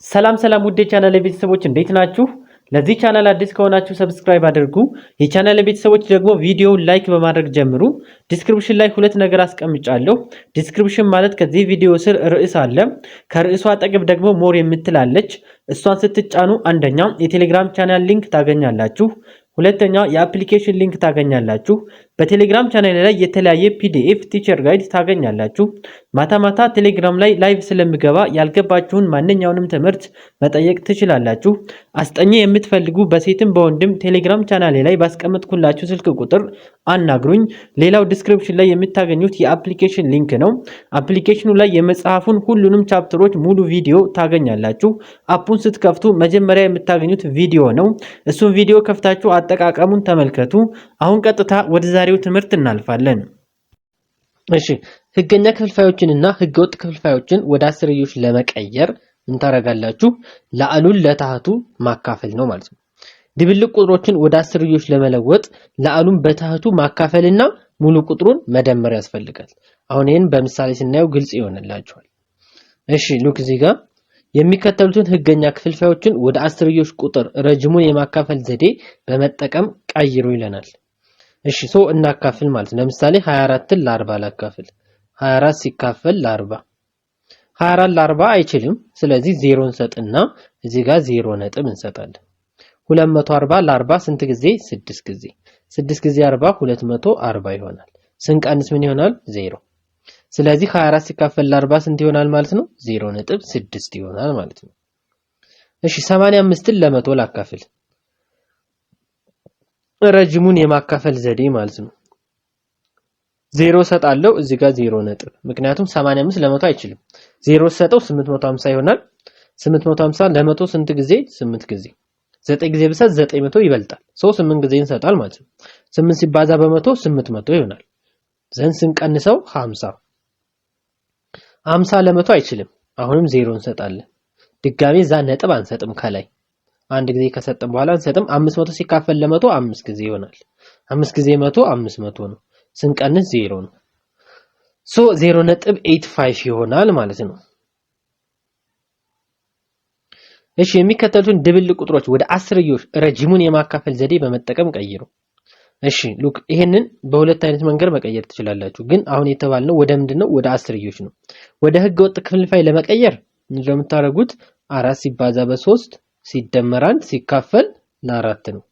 ሰላም ሰላም ውድ የቻናል ቤተሰቦች እንዴት ናችሁ? ለዚህ ቻናል አዲስ ከሆናችሁ ሰብስክራይብ አድርጉ። የቻናል ቤተሰቦች ደግሞ ቪዲዮውን ላይክ በማድረግ ጀምሩ። ዲስክሪፕሽን ላይ ሁለት ነገር አስቀምጫለሁ። ዲስክሪፕሽን ማለት ከዚህ ቪዲዮ ስር ርዕስ አለ። ከርዕሱ አጠገብ ደግሞ ሞር የምትላለች እሷን ስትጫኑ አንደኛ የቴሌግራም ቻናል ሊንክ ታገኛላችሁ። ሁለተኛ የአፕሊኬሽን ሊንክ ታገኛላችሁ። በቴሌግራም ቻናል ላይ የተለያየ ፒዲኤፍ ቲቸር ጋይድ ታገኛላችሁ። ማታ ማታ ቴሌግራም ላይ ላይቭ ስለምገባ ያልገባችሁን ማንኛውንም ትምህርት መጠየቅ ትችላላችሁ። አስጠኝ የምትፈልጉ በሴትም በወንድም ቴሌግራም ቻናል ላይ ባስቀመጥኩላችሁ ስልክ ቁጥር አናግሩኝ። ሌላው ዲስክሪፕሽን ላይ የምታገኙት የአፕሊኬሽን ሊንክ ነው። አፕሊኬሽኑ ላይ የመጽሐፉን ሁሉንም ቻፕተሮች ሙሉ ቪዲዮ ታገኛላችሁ። አፑን ስትከፍቱ መጀመሪያ የምታገኙት ቪዲዮ ነው። እሱን ቪዲዮ ከፍታችሁ አጠቃቀሙን ተመልከቱ። አሁን ቀጥታ ወደ ዛሬው ትምህርት እናልፋለን። እሺ ህገኛ ክፍልፋዮችንና ህገወጥ ክፍልፋዮችን ወደ አስርዮሽ ለመቀየር ምን ታረጋላችሁ? ለአሉን ለታህቱ ማካፈል ነው ማለት ነው። ድብልቅ ቁጥሮችን ወደ አስርዮሽ ለመለወጥ ለአሉን በታህቱ ማካፈልና ሙሉ ቁጥሩን መደመር ያስፈልጋል። አሁን ይሄን በምሳሌ ስናየው ግልጽ ይሆንላችኋል። እሺ ሉክ እዚህ ጋር የሚከተሉትን ህገኛ ክፍልፋዮችን ወደ አስርዮሽ ቁጥር ረጅሙን የማካፈል ዘዴ በመጠቀም ቀይሩ ይለናል። እሺ እናካፍል ማለት ለምሳሌ 24ን ለ40 ላካፍል። 24 ሲካፈል ለ40 24 ለ40 አይችልም። ስለዚህ 0 እንሰጥና እዚህ ጋር 0 ነጥብ እንሰጣለን። 240 ለ40 ስንት ጊዜ? 6 ጊዜ። 6 ጊዜ 40 240 ይሆናል። ስንቀንስ ምን ይሆናል? 0። ስለዚህ 24 ሲካፈል ለ40 ስንት ይሆናል ማለት ነው? 0.6 ይሆናል ማለት ነው። እሺ 85ን ለ100 ላካፍል። ረጅሙን የማካፈል ዘዴ ማለት ነው። 0 ሰጣለው እዚህ ጋር 0 ነጥብ። ምክንያቱም 85 ለ100 አይችልም። 0 ሰጠው 850 ይሆናል። 850 ለ100 ስንት ጊዜ? 8 ጊዜ። 9 ጊዜ ብሰጥ 900 ይበልጣል። 8 ጊዜ እንሰጣል ማለት ነው። 8 ሲባዛ በ100 800 ይሆናል። ዘን ስንቀንሰው 50 ለ100 አይችልም። አሁንም 0 እንሰጣለን። ድጋሜ ዛ ነጥብ አንሰጥም ከላይ አንድ ጊዜ ከሰጠን በኋላ አንሰጥም። 500 ሲካፈል ለ100 5 ጊዜ ይሆናል። 5 ጊዜ 100 500 ነው። ስንቀንስ 0 ነው። 0.85 ይሆናል ማለት ነው። እሺ የሚከተሉትን ድብልቅ ቁጥሮች ወደ አስርዮሽ ረጅሙን የማካፈል ዘዴ በመጠቀም ቀይሩ። እሺ ሉክ ይሄንን በሁለት አይነት መንገድ መቀየር ትችላላችሁ። ግን አሁን የተባልነው ወደ ምንድነው? ወደ አስርዮሽ ነው። ወደ ህገ ወጥ ክፍልፋይ ለመቀየር ምንድነው የምታደርጉት? 4 ሲባዛ በ3 ሲደመር 1 ሲካፈል ለ4 ነው።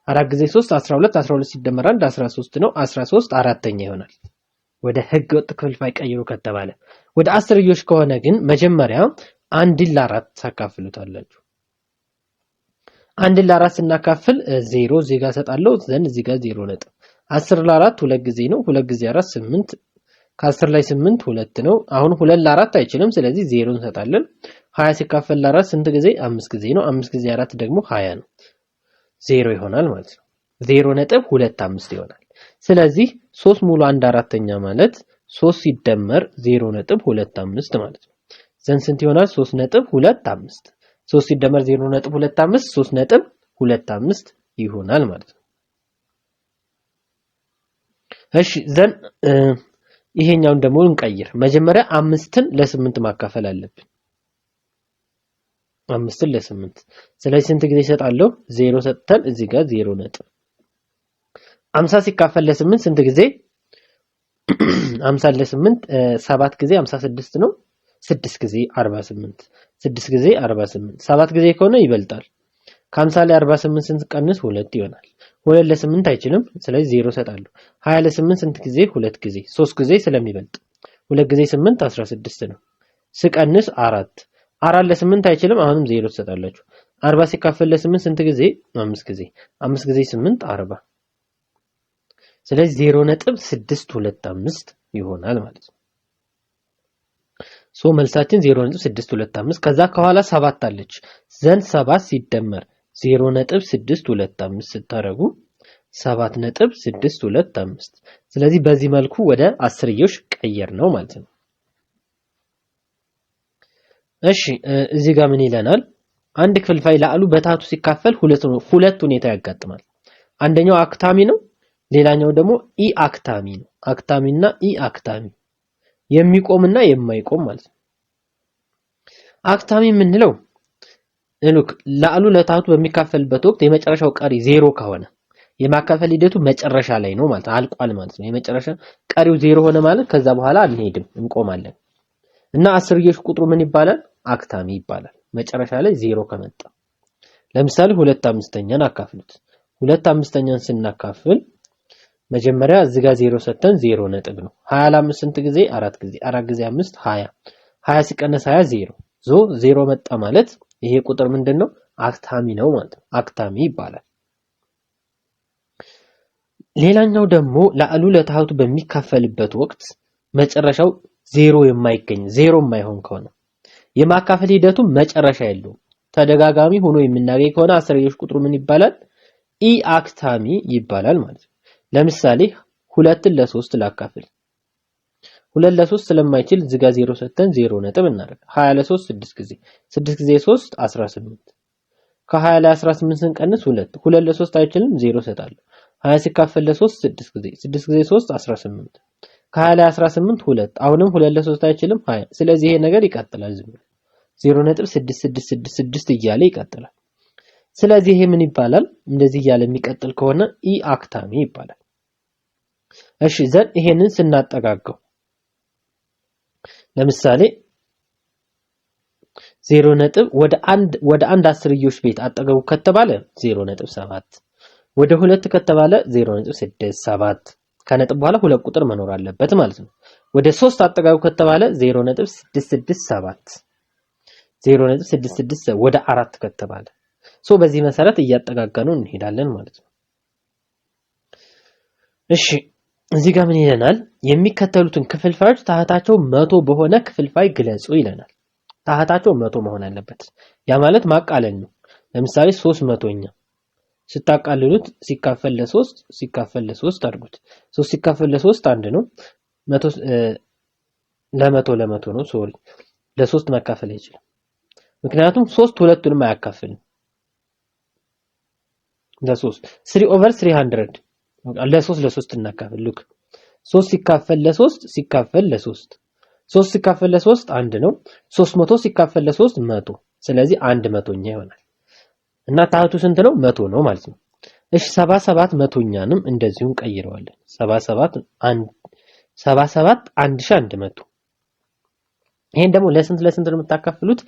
4 ጊዜ 3 12 12 ሲደመር 1 13 ነው። 13 አራተኛ ይሆናል። ወደ ህገ ወጥ ክፍልፋይ ቀይሩ ከተባለ። ወደ አስርዮሽ ከሆነ ግን መጀመሪያ 1 ለ4 ታካፍሉታላችሁ። 1 ለ4 ስናካፍል 0 እዚህ ጋር ሰጣለው ዘንድ እዚህ ጋር 0 ነጥብ። 10 ለ4 2 ጊዜ ነው። 2 ጊዜ 4 8 ከ10 ላይ 8 2 ነው። አሁን 2 ለ4 አይችልም። ስለዚህ 0 እንሰጣለን። 20 ሲካፈል ለ4 ስንት ጊዜ? 5 ጊዜ ነው። 5 ጊዜ 4 ደግሞ 20 ነው። 0 ይሆናል ማለት ነው። 0.25 ይሆናል። ስለዚህ 3 ሙሉ 1/4ኛ ማለት 3 ሲደመር 0.25 ማለት ነው። ዘን ስንት ይሆናል? 3.25 3 ሲደመር 0.25 3.25 ይሆናል ማለት ነው። እሺ ዘን ይሄኛውን ደግሞ እንቀይር። መጀመሪያ 5ን ለ8 ማካፈል አለብን። 5ን ለ8 ስለዚህ ስንት ጊዜ ይሰጣለው? 0 ሰጥተን እዚህ ጋር 0 ነጥብ። 50 ሲካፈል ለ8 ስንት ጊዜ? 50 ለ8 7 ጊዜ 56 ነው። 6 ጊዜ 48 6 ጊዜ 48 7 ጊዜ ከሆነ ይበልጣል። ከ50 ላይ 48 ስንቀንስ 2 ይሆናል። 2 ለ8 አይችልም። ስለዚህ 0 ሰጣለሁ። 20 ለ8 ስንት ጊዜ? 2 ጊዜ 3 ጊዜ ስለሚበልጥ 2 ጊዜ 8 16 ነው። ስቀንስ 4 4 ለ8 አይችልም። አሁንም 0 ሰጣላችሁ። 40 ሲካፈል ለ8 ስንት ጊዜ? 5 ጊዜ 5 ጊዜ 8 40 ስለዚህ 0.625 ይሆናል ማለት ነው። መልሳችን 0.625 ከዛ ከኋላ 7 አለች። ዘን 7 ሲደመር 0.625 ስታረጉ 7.625 ስለዚህ በዚህ መልኩ ወደ አስርዮሽ ቀየር ነው ማለት ነው። እሺ እዚህ ጋር ምን ይለናል? አንድ ክፍልፋይ ለአሉ በታህቱ ሲካፈል ሁለት ሁኔታ ያጋጥማል። አንደኛው አክታሚ ነው፣ ሌላኛው ደግሞ ኢ አክታሚ ነው። አክታሚና ኢ አክታሚ የሚቆምና የማይቆም ማለት ነው። አክታሚ የምንለው ሉክ ለአሉ ለታህቱ በሚካፈልበት ወቅት የመጨረሻው ቀሪ 0 ከሆነ የማካፈል ሂደቱ መጨረሻ ላይ ነው ማለት አልቋል ማለት ነው። የመጨረሻ ቀሪው 0 ሆነ ማለት ከዛ በኋላ አንሄድም እንቆማለን። እና አስርዮሽ ቁጥሩ ምን ይባላል? አክታሚ ይባላል። መጨረሻ ላይ 0 ከመጣ ለምሳሌ 2/5ኛን አካፍሉት። 2/5ኛን ስናካፍል መጀመሪያ እዚህ ጋር 0 ሰተን 0 ነጥብ ነው። 20 ለ5 ስንት ጊዜ? 4 ጊዜ። 4 ጊዜ 5 20 20 ሲቀነስ 20 0 0 መጣ ማለት ይሄ ቁጥር ምንድነው? አክታሚ ነው ማለት ነው። አክታሚ ይባላል። ሌላኛው ደግሞ ለአሉ ለታህቱ በሚካፈልበት ወቅት መጨረሻው 0 የማይገኝ 0 የማይሆን ከሆነ የማካፈል ሂደቱ መጨረሻ የለውም። ተደጋጋሚ ሆኖ የምናገኝ ከሆነ አስርዮሽ ቁጥሩ ምን ይባላል? ኢ አክታሚ ይባላል ማለት ነው። ለምሳሌ 2ን ለ3 ላካፍል። 2 ለ3 ስለማይችል እዚህ ጋር 0 ሰተን 0 ነጥብ እናደርግ። 20 ለ3 6 ጊዜ 6 ጊዜ 3 18 ከ20 ላይ 18 ስንቀንስ 2 2 ለ3 አይችልም 0 ሰጣለሁ። 20 ሲካፈል ለ3 6 ጊዜ 6 ጊዜ 3 18 ከ20 ላይ 18 2 አሁንም 2 ለ3 አይችልም 20 ስለዚህ ይሄ ነገር ይቀጥላል ዝም ብሎ 0.6666 እያለ ይቀጥላል። ስለዚህ ይሄ ምን ይባላል? እንደዚህ እያለ የሚቀጥል ከሆነ ኢ አክታሚ ይባላል። እሺ ዘን ይሄንን ስናጠጋጋው ለምሳሌ 0 ነጥብ ወደ አንድ አስርዮሽ ቤት አጠገቡ ከተባለ 0.7 ወደ 2 ከተባለ 0.67 ከነጥብ በኋላ ሁለት ቁጥር መኖር አለበት ማለት ነው። ወደ 3 አጠጋቡ ከተባለ 0.667 0.667 ወደ 4 ከተባለ በዚህ መሰረት እያጠጋጋነው እንሄዳለን ማለት ነው። እሺ እዚህ ጋር ምን ይለናል? የሚከተሉትን ክፍልፋዮች ታህታቸው 100 በሆነ ክፍልፋይ ግለጹ ይለናል። ታህታቸው 100 መሆን አለበት። ያ ማለት ማቃለል ነው። ለምሳሌ 300ኛ ስታቃልሉት ሲካፈል ለ3 አድርጉት። 3 ሲካፈል ለ3 አንድ ነው። 100 ለመቶ ነው ሶሪ ለ3 መካፈል አይችልም። ምክንያቱም 3 ሁለቱንም አያካፍልም። ለ3 3/300 ለ3 እናካፍል። ሉክ 3 ሲካፈል ለ3 3 ሲካፈል ለ3 አንድ ነው። 300 ሲካፈል ለ3 100 ስለዚህ 100ኛ ይሆናል። እና ታህቱ ስንት ነው? 100 ነው ማለት ነው። እሺ 77 መቶኛንም እንደዚሁ እንቀይረዋለን። 77 1100 ይሄን ደግሞ ለስንት ነው የምታካፍሉት?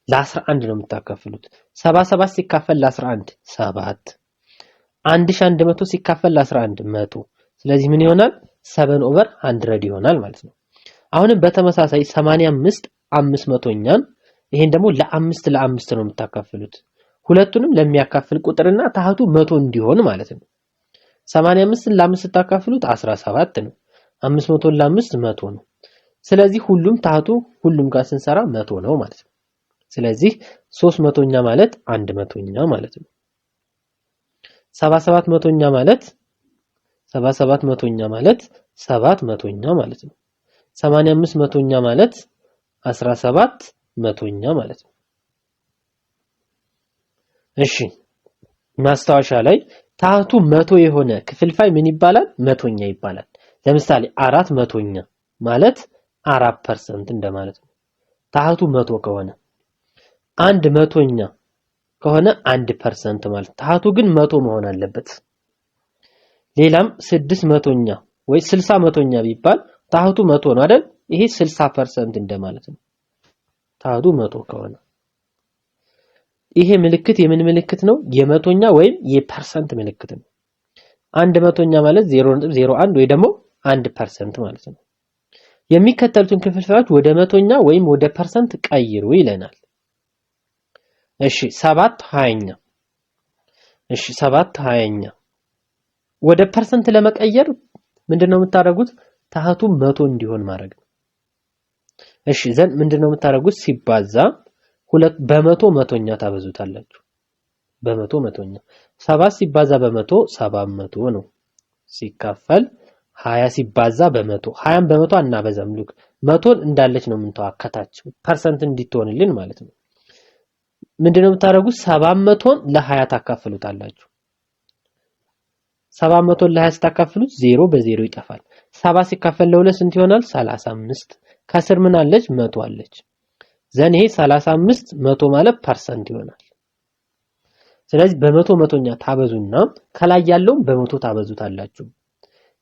ለ11 ነው የምታካፍሉት። 77 ሲካፈል ለ11 7 1100 ሲካፈል ለ11 100 ስለዚህ ምን ይሆናል? 7/100 ይሆናል ማለት ነው። አሁንም በተመሳሳይ 85 500ኛን ይሄን ደግሞ ለ5 ነው የምታካፍሉት። ሁለቱንም ለሚያካፍል ቁጥርና ታህቱ 100 እንዲሆን ማለት ነው። 85ን ለ5 ስታካፍሉት 17 ነው። 500ን ለ5 100 ነው። ስለዚህ ሁሉም ታህቱ ሁሉም ጋር ስንሰራ 100 ነው ማለት ነው። ስለዚህ 300ኛ ማለት 100ኛ ማለት ነው። 77 መቶኛ ማለት 700ኛ ማለት 700ኛ ማለት ነው። 85 መቶኛ ማለት 17 መቶኛ ማለት ነው። እሺ ማስታወሻ ላይ ታህቱ 100 የሆነ ክፍልፋይ ምን ይባላል? መቶኛ ይባላል። ለምሳሌ 400ኛ ማለት 4% እንደማለት ነው። ታህቱ 100 ከሆነ 100ኛ ከሆነ 1% ማለት ታህቱ ግን 100 መሆን አለበት። ሌላም 600ኛ ወይ 60 መቶኛ ቢባል ታህቱ 100 ነው አይደል? ይሄ 60% እንደማለት ነው። ታህቱ 100 ከሆነ ይሄ ምልክት የምን ምልክት ነው? የመቶኛ ወይም የፐርሰንት ምልክት ነው። 100ኛ ማለት 0.01 ወይ ደግሞ 1% ማለት ነው። የሚከተሉትን ክፍልፋዮች ወደ መቶኛ ወይም ወደ ፐርሰንት ቀይሩ ይለናል። እሺ 7/20ኛ እሺ 7/20ኛ ወደ ፐርሰንት ለመቀየር ምንድነው የምታደርጉት? ታህቱ 100 እንዲሆን ማድረግ ነው። እሺ ዘን ምንድነው የምታደርጉት? ሲባዛ በመቶ መቶኛ ታበዙታላችሁ። በመቶ መቶኛ 7 ሲባዛ በመቶ 700 ነው። ሲካፈል 20 ሲባዛ በመቶ 20 በመቶ አናበዛም። ሉክ መቶን እንዳለች ነው የምንተው አከታች ፐርሰንት እንዲትሆንልን ማለት ነው። ምንድነው የምታደርጉት? 700ን ለ20 ታካፍሉታላችሁ። 700ን ለ20 ታካፍሉት 0 በ0 ይጠፋል። 7 ሲካፈል ለ2 ስንት ይሆናል? 35 ከስር ምን አለች? 100 አለች። ዘን ይሄ 35 100 ማለት ፐርሰንት ይሆናል። ስለዚህ በመቶ መቶኛ ታበዙና ከላይ ያለውን በመቶ ታበዙታላችሁ።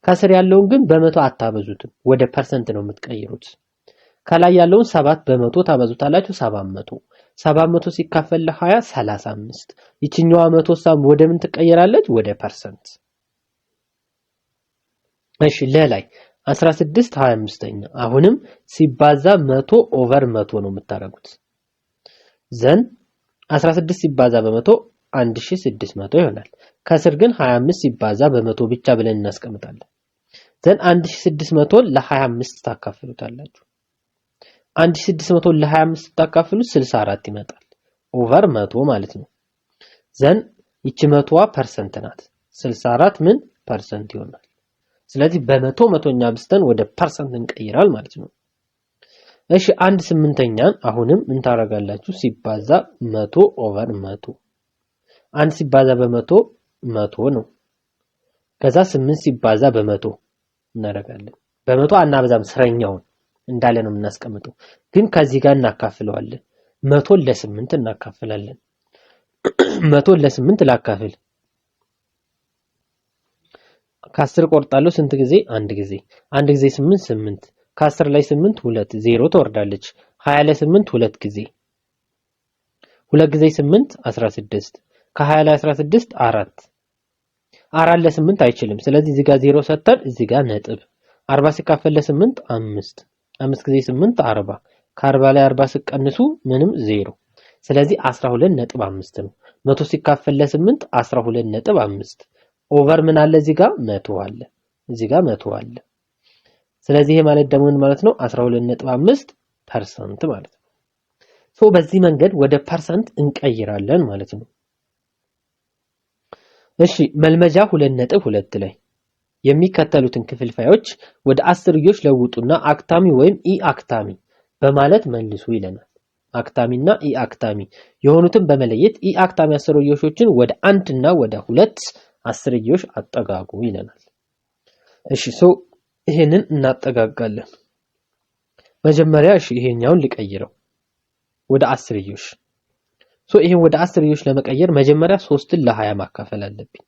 ከስር ያለውን ግን በመቶ አታበዙትም፣ ወደ ፐርሰንት ነው የምትቀይሩት። ከላይ ያለውን 7 በመቶ ታበዙታላችሁ 700 700 ሲካፈል ለ20 35 ይችኛዋ 100 ወደ ምን ትቀየራለች? ወደ ፐርሰንት። እሺ ለላይ 16 25ኛ አሁንም ሲባዛ 100 ኦቨር 100 ነው የምታረጉት። ዘን 16 ሲባዛ በመቶ 1600 ይሆናል። ከስር ግን 25 ሲባዛ በመቶ ብቻ ብለን እናስቀምጣለን። ዘን 1600 ለ25 ታካፍሉታላችሁ። 1600 ለ25 ታካፍሉት 64 ይመጣል። ኦቨር 100 ማለት ነው። ዘን ይቺ 100ዋ ፐርሰንት ናት። 64 ምን ፐርሰንት ይሆናል። ስለዚህ በመቶ መቶኛ አብዝተን ወደ ፐርሰንት እንቀይራል ማለት ነው። እሺ 1/8ኛን አሁንም ምን ታረጋላችሁ? ሲባዛ 100 ኦቨር 100 1 ሲባዛ በመቶ 100 ነው። ከዛ 8 ሲባዛ በመቶ እናደርጋለን። በመቶ አናበዛም፣ ስረኛውን እንዳለ ነው የምናስቀምጠው። ግን ከዚህ ጋር እናካፍለዋለን። 100 ለ8 እናካፍላለን። 100 ለ8 ላካፍል ከ10 ቆርጣለሁ ስንት ጊዜ? አንድ ጊዜ። አንድ ጊዜ 8 8 ከ10 ላይ 8 2 0 ትወርዳለች። 20 ለ8 2 ጊዜ 2 ጊዜ 8 16 ከ20 ላይ 16 4 4 ለ8 አይችልም። ስለዚህ እዚህ ጋር 0 ሰጠን፣ እዚህ ጋር ነጥብ 40 ሲካፈል ለ8 5 5 ጊዜ 8 40 ከ40 ላይ 40 ሲቀንሱ ምንም 0። ስለዚህ 12.5 ነው። 100 ሲካፈል ለ8 12.5 ኦቨር ምን አለ እዚህ ጋር 100 አለ፣ እዚህ ጋር 100 አለ። ስለዚህ ይሄ ማለት ደግሞ ምን ማለት ነው? 12.5% ማለት ነው። ሶ በዚህ መንገድ ወደ ፐርሰንት እንቀይራለን ማለት ነው። እሺ መልመጃ 2.2 ላይ የሚከተሉትን ክፍልፋዮች ወደ አስርዮሽ ለውጡና አክታሚ ወይም ኢ አክታሚ በማለት መልሱ ይለናል። አክታሚና ኢ አክታሚ የሆኑትን በመለየት ኢ አክታሚ አስርዮሾችን ወደ 1 እና ወደ 2 አስርዮሽ አጠጋጉ ይለናል። እሺ ሶ ይሄንን እናጠጋጋለን። መጀመሪያ እሺ ይሄኛውን ልቀይረው ወደ አስርዮሽ። ሶ ይሄን ወደ አስርዮሽ ለመቀየር መጀመሪያ 3ን ለ20 ማካፈል አለብኝ።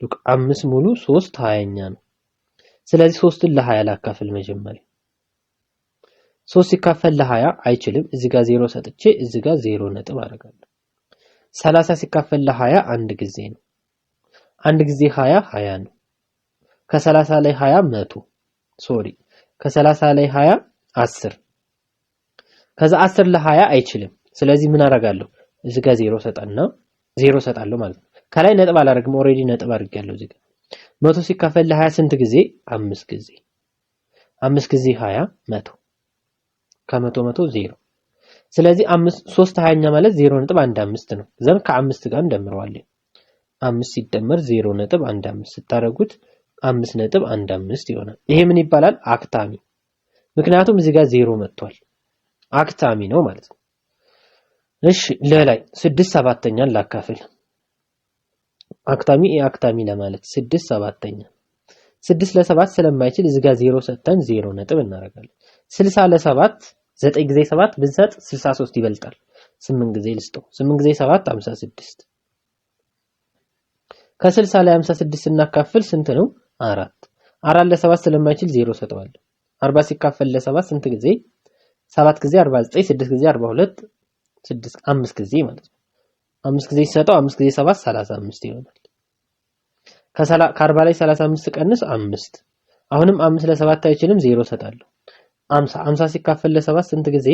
ሉክ 5 ሙሉ 3 20ኛ ነው። ስለዚህ 3ን ለ20 ላካፍል መጀመሪያ 3 ሲካፈል ለ20 አይችልም። እዚህ ጋር 0 ሰጥቼ እዚህ ጋር 0 ነጥብ አደርጋለሁ። 30 ሲካፈል ለ20 አንድ ጊዜ ነው። አንድ ጊዜ 20 20 ነው። ከ30 ላይ 20 100 ሶሪ ከ30 ላይ 20 10 ከዛ 10 ለ20 አይችልም። ስለዚህ ምን አደርጋለሁ? እዚህ ጋር 0 ሰጣና 0 ሰጣለሁ ማለት ነው። ከላይ ነጥብ አላደርግም፣ ኦሬዲ ነጥብ አድርጌያለሁ። እዚህ ጋር 100 ሲካፈል ለ20 ስንት ጊዜ? 5 ጊዜ 5 ጊዜ 20 100 ከ100 100 0። ስለዚህ 5 3 20ኛ ማለት 0.15 ነው። ዘን ከ5 ጋር እንደምረዋለን። 5 ሲደመር 0.15 ስታረጉት 5.15 ይሆናል። ይሄ ምን ይባላል? አክታሚ። ምክንያቱም እዚህ ጋር 0 መጥቷል፣ አክታሚ ነው ማለት ነው። እሺ ለላይ 6/7ኛን ላካፍል። አክታሚ አክታሚ ለማለት 6/7ኛ 6 ለ7 ስለማይችል እዚህ ጋር 0 ሰጥተን 0 ነጥብ እናደርጋለን። 60 ለ7 9 ጊዜ 7 ብንሰጥ 63 ይበልጣል። 8 ጊዜ ልስጠው። 8 ጊዜ 7 56 ከ60 ላይ 56 እናካፍል ስንት ነው? 4 4 ለ7 ስለማይችል 0 ሰጠዋለሁ። 40 ሲካፈል ለ7 ስንት ጊዜ? 7 ጊዜ 49 6 ጊዜ 42 6 5 ጊዜ ማለት ነው። 5 ጊዜ ሲሰጠው 5 ጊዜ 7 35 ይሆናል። ከ40 ላይ 35 ቀንስ 5 አሁንም 5 ለ7 አይችልም 0 ሰጣለሁ። 50 50 ሲካፈል ለ7 ስንት ጊዜ?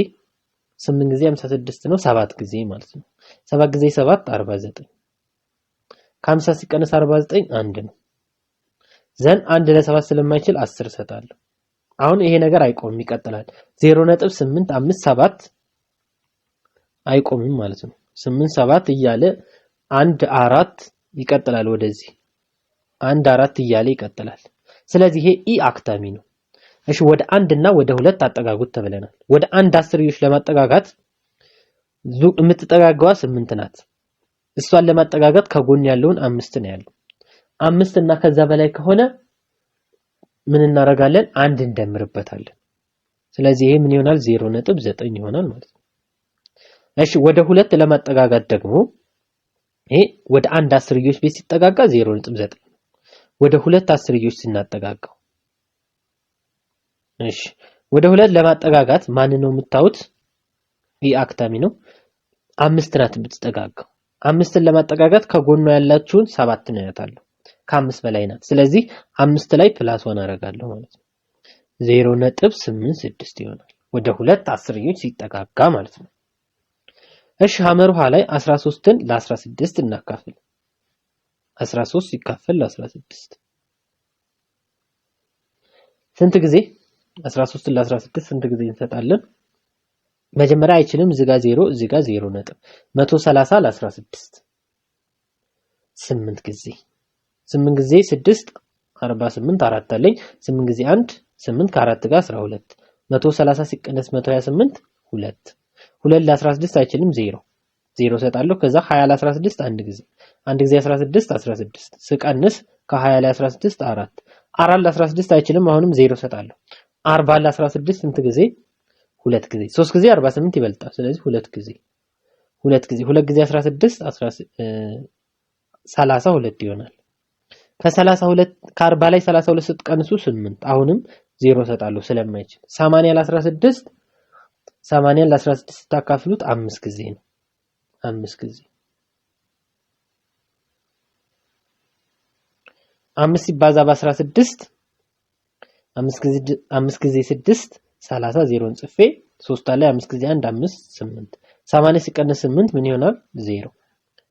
8 ጊዜ 56 ነው 7 ጊዜ ማለት ነው። 7 ጊዜ 7 49 ከ50 ሲቀነስ 49 1 ነው። ዘን 1 ለ7 ስለማይችል 10 ሰጣለሁ። አሁን ይሄ ነገር አይቆምም ይቀጥላል። 0.857 አይቆምም ማለት ነው። 8 7 እያለ 1 4 ይቀጥላል። ወደዚህ 1 4 እያለ ይቀጥላል። ስለዚህ ይሄ ኢ አክታሚ ነው። እሺ ወደ 1 እና ወደ 2 አጠጋጉት ተብለናል። ወደ 1 አስርዮሽ ለማጠጋጋት የምትጠጋጋዋ 8 ናት። እሷን ለማጠጋጋት ከጎን ያለውን 5 ነው ያለው። 5 እና ከዛ በላይ ከሆነ ምን እናደርጋለን? 1 እንደምርበታለን። ስለዚህ ይሄ ምን ይሆናል? 0.9 ይሆናል ማለት ነው። እሺ ወደ 2 ለማጠጋጋት ደግሞ ይሄ ወደ አንድ አስርዮሽ ቤት ሲጠጋጋ 0.9 ወደ ሁለት አስርዮሽ ስናጠጋጋው እሺ ወደ ሁለት ለማጠጋጋት ማን ነው የምታዩት ይሄ አክታሚ ነው 5 ናት የምትጠጋጋው 5ን ለማጠጋጋት ከጎኑ ያላችሁን 7 ነው ያታለው ከ5 በላይ ናት ስለዚህ 5 ላይ +1 አደርጋለሁ ማለት ነው 0.86 ይሆናል ወደ ሁለት አስርዮሽ ሲጠጋጋ ማለት ነው እሺ ሐመር ውሃ ላይ 13ን ለ16 እናካፍል 13 ሲካፈል ለ16 ስንት ጊዜ 13ን ለ16 ስንት ጊዜ እንሰጣለን መጀመሪያ አይችልም እዚህ ጋር 0 እዚህ ጋር 0 ነጥብ 130 ለ16 8 ጊዜ 8 ጊዜ 6 48 4 አለኝ 8 ጊዜ 1 8 ከ4 ጋር 12 130 ሲቀነስ 128 2 2 ለ16 አይችልም 0 ሰጣለሁ ከዛ 20 ለ16 አንድ ጊዜ 16 16 ስቀንስ ከ20 ለ16 4 4 ለ16 አይችልም አሁንም 0 ሰጣለሁ 40 ለ16 ስንት ጊዜ 2 ጊዜ 3 ጊዜ 48 ይበልጣል ስለዚህ 2 ጊዜ 2 ጊዜ 16 32 ይሆናል ከ32 ከ40 ላይ 32 ስትቀንሱ 8 አሁንም 0 ሰጣለሁ ስለማይችል 80 ለ16 80 ለ16 ታካፍሉት 5 ጊዜ ነው 5 ጊዜ 5 ሲባዛ በ16 5 ጊዜ 6 30 0ን ጽፌ 3 ላይ 5 ጊዜ 1 5 8 80 ሲቀነስ 8 ምን ይሆናል 0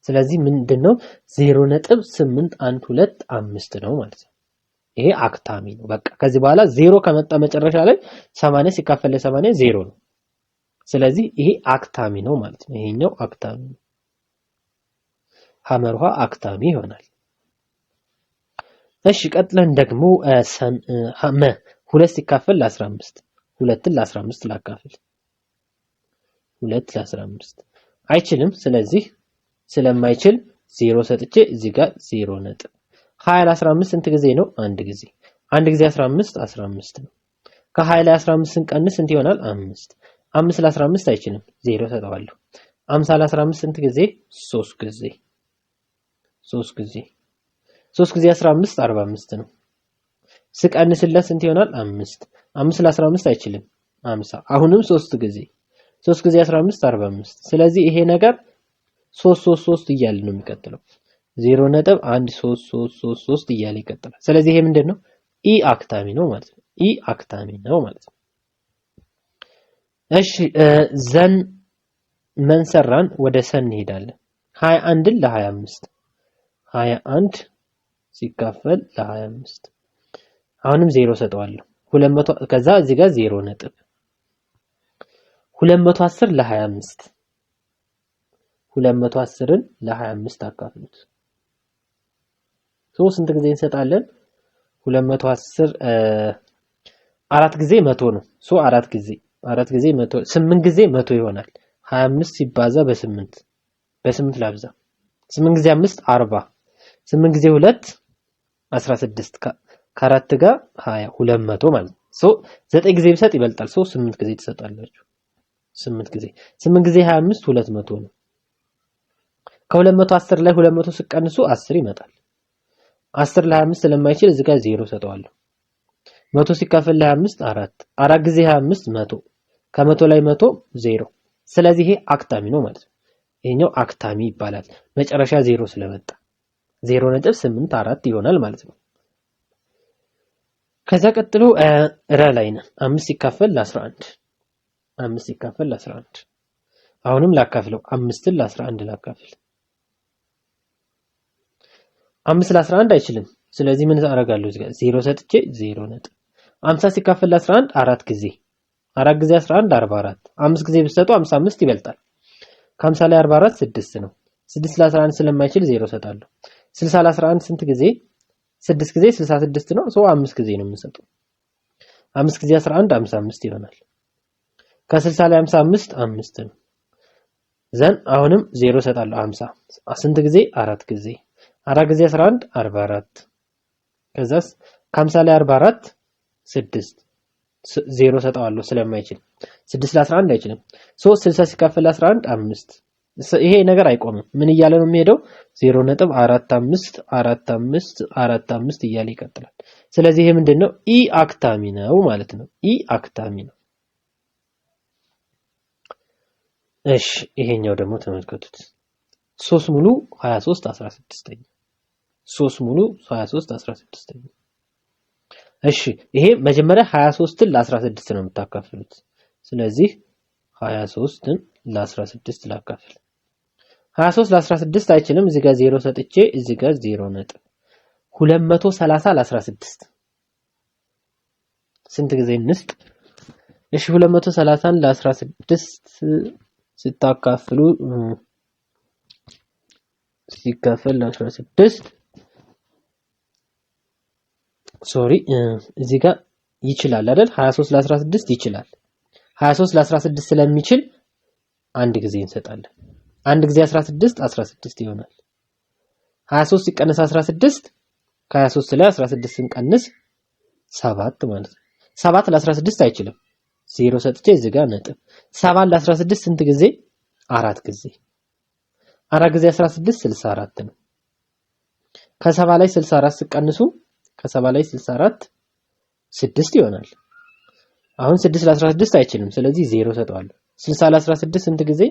ስለዚህ ምንድነው 0.8125 ነው ማለት ነው ይሄ አክታሚ ነው በቃ ከዚህ በኋላ 0 ከመጣ መጨረሻ ላይ 80 ሲካፈል ለ80 0 ነው ስለዚህ ይሄ አክታሚ ነው ማለት ነው ይሄኛው አክታሚ ነው ሐመር ውሃ አክታሚ ይሆናል እሺ ቀጥለን ደግሞ ሐመ 2 ሲካፈል ለ15 2ን ለ15 ላካፍል 2 ለ15 አይችልም ስለዚህ ስለማይችል 0 ሰጥቼ እዚህ ጋር 0 ነጥብ 20 ለ15 ስንት ጊዜ ነው አንድ ጊዜ 1 ጊዜ 15 15 ነው ከ20 ላይ 15 ስንቀንስ ስንት ይሆናል 5 5 ለ15 አይችልም 0 ሰጣዋለሁ 50 ለ15 ስንት ጊዜ 3 ጊዜ 3 ጊዜ 3 ጊዜ 15 45 ነው ስቀንስለት ስንት ይሆናል 5 5 ለ15 አይችልም 50 አሁንም 3 ጊዜ 3 ጊዜ 15 45 ስለዚህ ይሄ ነገር 3 እያለ ነው የሚቀጥለው 0.1333 እያለ ይቀጥላል ስለዚህ ይሄ ምንድነው ኢ አክታሚ ነው ማለት ነው ኢ አክታሚ ነው ማለት ነው እሺ ዘን መንሰራን ወደ ሰን እንሄዳለን 21ን ለ25 21 ሲካፈል ለ25 አሁንም 0 ሰጠዋለሁ 200 ከዛ እዚህ ጋር 0 ነጥብ 210 ለ25 210ን ለ25 አካፍሉት ስንት ጊዜ እንሰጣለን 210 4 ጊዜ 100 ነው 4 ጊዜ 100 8 ጊዜ 100 ይሆናል 25 ሲባዛ በ8 ላብዛ 8 ጊዜ 5 40 8 ጊዜ 2 16 ከ4 ጋር 20 200 ማለት ነው 9 ጊዜ ቢሰጥ ይበልጣል 8 ጊዜ ትሰጣላችሁ 8 ጊዜ 25 200 ነው ከ210 ላይ 200 ሲቀንሱ 10 ይመጣል 10 ለ25 ስለማይችል እዚህ ጋር 0 ሰጠዋለሁ 100 ሲካፈል ለ25 4 ጊዜ 25 100 ከ100 ላይ 100 0 ስለዚህ ይሄ አክታሚ ነው ማለት ነው ይሄኛው አክታሚ ይባላል መጨረሻ 0 ስለመጣ 0.84 ይሆናል ማለት ነው ከዛ ቀጥሎ ረ ላይ ነው 5 ሲካፈል ለ11 5 ሲካፈል ለ11 አሁንም ላካፍለው 5ን ለ11 ላካፍል 5 ለ11 አይችልም ስለዚህ ምን አደርጋለሁ እዚህ ጋር 0 ሰጥቼ 0 ነጥብ 50 ሲካፈል ለ11 4 ጊዜ 11 44 5 ጊዜ ብትሰጡ 55 ይበልጣል ከ50 ላይ 44 6 ነው 6 ለ11 ስለማይችል 0 ሰጣለሁ 60 ለ11 ስንት ጊዜ 6 ጊዜ 66 ነው 5 ጊዜ ነው የምንሰጠው 5 ጊዜ 11 55 ይሆናል ከ60 ላይ 55 5 ነው ዘን አሁንም 0 ሰጣለሁ 50 ስንት ጊዜ 4 ጊዜ 4 ጊዜ 11 44 ከዛስ ከ50 ላይ 44 6 0 ሰጣዋለሁ ስለማይችል 6 ለ11 አይችልም 3 60 ሲካፈል 11 5 ይሄ ነገር አይቆምም። ምን እያለ ነው የሚሄደው? 0.454545 እያለ ይቀጥላል። ስለዚህ ይሄ ምንድነው? ኢ አክታሚ ነው ማለት ነው። ኢ አክታሚ ነው። እሺ ይሄኛው ደግሞ ተመልከቱት። 3 ሙሉ 23 16ኛ 3 ሙሉ 23 16ኛ። እሺ ይሄ መጀመሪያ 23ን ለ16 ነው የምታካፍሉት። ስለዚህ 23ን ለ16 ላካፍል። 23 ለ16 አይችልም። እዚህ ጋር 0 ሰጥቼ እዚህ ጋር 0 ነጥብ 230 ለ16 ስንት ጊዜ እንስጥ? እሺ 230ን ለ16 ስታካፍሉ ሲካፈል ለ16 ሶሪ እዚህ ጋር ይችላል አይደል? 23 ለ16 ይችላል። 23 ለ16 ስለሚችል አንድ ጊዜ እንሰጣለን። አንድ ጊዜ 16 16 ይሆናል። 23 ሲቀነስ 16 ከ23 ላይ 16 ስንቀንስ 7 ማለት ነው። 7 ለ16 አይችልም። 0 ሰጥቼ እዚህ ጋር ነጥብ 7 ለ16 ስንት ጊዜ? 4 ጊዜ 4 ጊዜ 16 64 ነው። ከ7 ላይ 64 ሲቀንሱ ከ7 ላይ 64 6 ይሆናል። አሁን 6 ለ16 አይችልም። ስለዚህ 0 ሰጠዋለሁ። 60 ለ16 ስንት ጊዜ?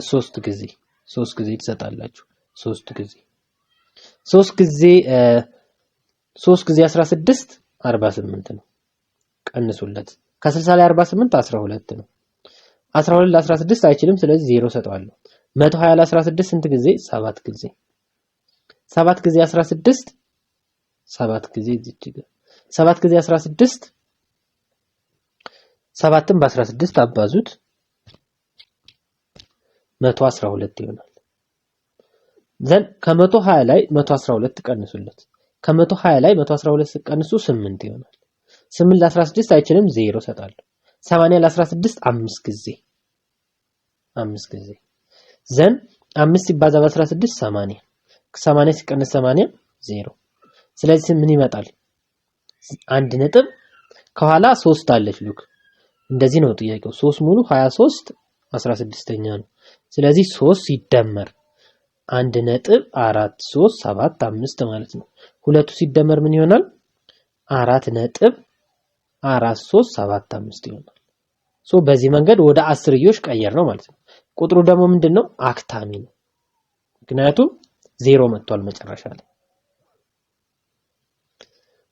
3 ጊዜ 3 ጊዜ ትሰጣላችሁ። 3 ጊዜ 3 ጊዜ 3 ጊዜ 16 48 ነው። ቀንሱለት። ከ60 ላይ 48 12 ነው። 12 ለ16 አይችልም። ስለዚህ 0 ሰጠዋለሁ። 120 ለ16 ስንት ጊዜ? 7 ጊዜ 7 ጊዜ 16 7 ጊዜ እዚህ ጋር 7 ጊዜ 16 7ን በ16 አባዙት 112 ይሆናል። ዘን ከ120 ላይ 112 ቀንሱለት። ከ120 ላይ 112 ሲቀንሱ 8 ይሆናል። 8 ለ16 አይችልም። 0 ሰጣለሁ። 80 ለ16 5 ጊዜ 5 ጊዜ ዘን 5 ሲባዛ በ16 80 80 ሲቀነስ 80 0። ስለዚህ ምን ይመጣል? አንድ ነጥብ ከኋላ 3 አለች። ሉክ እንደዚህ ነው ጥያቄው። 3 ሙሉ 23 16ኛ ነው። ስለዚህ 3 ሲደመር 1.4375 ማለት ነው። ሁለቱ ሲደመር ምን ይሆናል? 4.4375 ይሆናል። በዚህ መንገድ ወደ አስርዮሽ ቀየር ነው ማለት ነው። ቁጥሩ ደግሞ ምንድነው? አክታሚ ነው። ምክንያቱም 0 መጥቷል መጨረሻ ላይ።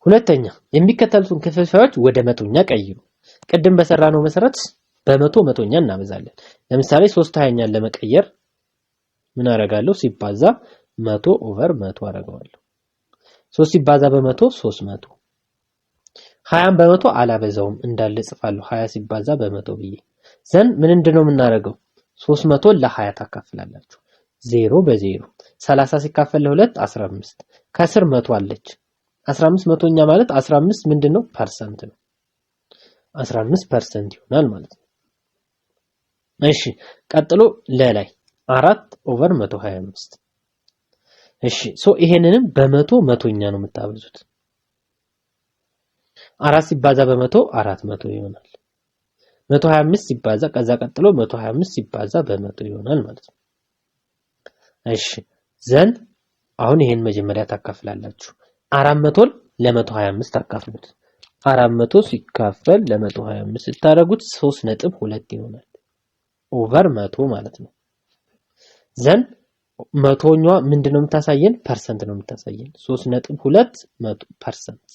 ሁለተኛ የሚከተሉትን ክፍልፋዮች ወደ መቶኛ ቀይሩ። ቅድም በሰራነው መሰረት በመቶ መቶኛ እናበዛለን። ለምሳሌ 3/20ኛን ለመቀየር ምን አደርጋለሁ? ሲባዛ 100/100 አደርጋለሁ። 3 ሲባዛ በመቶ 300። 20ን በመቶ አላበዛውም እንዳለ ጽፋለሁ። 20 ሲባዛ በመቶ ብዬ ዘን ምን እንደሆነ የምናደርገው 300 ለ20 ታካፍላላችሁ። 0 በ0 30 ሲካፈል ለ2 15 ከስር 100 አለች። 15 መቶኛ ማለት 15 ምንድነው? ፐርሰንት ነው። 15% ይሆናል ማለት ነው። እሺ ቀጥሎ ለላይ 4/125። እሺ ይሄንንም በመቶ መቶኛ ነው የምታበዙት። 4 ሲባዛ በመቶ 400 ይሆናል። 125 ሲባዛ ከዛ ቀጥሎ 125 ሲባዛ በመቶ ይሆናል ማለት ነው። እሺ ዘን አሁን ይሄን መጀመሪያ ታካፍላላችሁ። 400 ለ125 ታካፍሉት። 400 ሲካፈል ለ125 ስታደርጉት 3.2 ይሆናል። ኦቨር 100 ማለት ነው። ዘን መቶኛዋ ምንድነው የምታሳየን? ፐርሰንት ነው የምታሳየን። 3.2%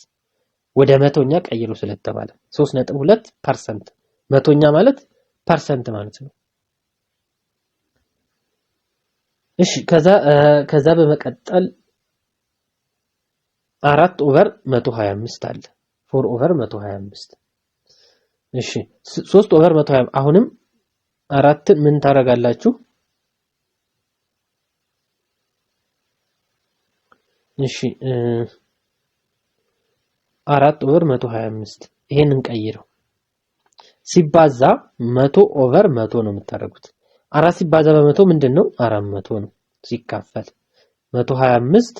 ወደ መቶኛ ቀይሩ ስለተባለ 3.2%። መቶኛ ማለት ፐርሰንት ማለት ነው። እሺ ከዛ በመቀጠል 4/125 አለ። 4/125 እሺ 3/125 አሁንም አራትን ምን ታረጋላችሁ? እሺ 4/125 ይሄንን ቀይረው ሲባዛ 100/100 ነው የምታረጉት። 4 ሲባዛ በመቶ ምንድነው? 400 ነው። ሲካፈል 125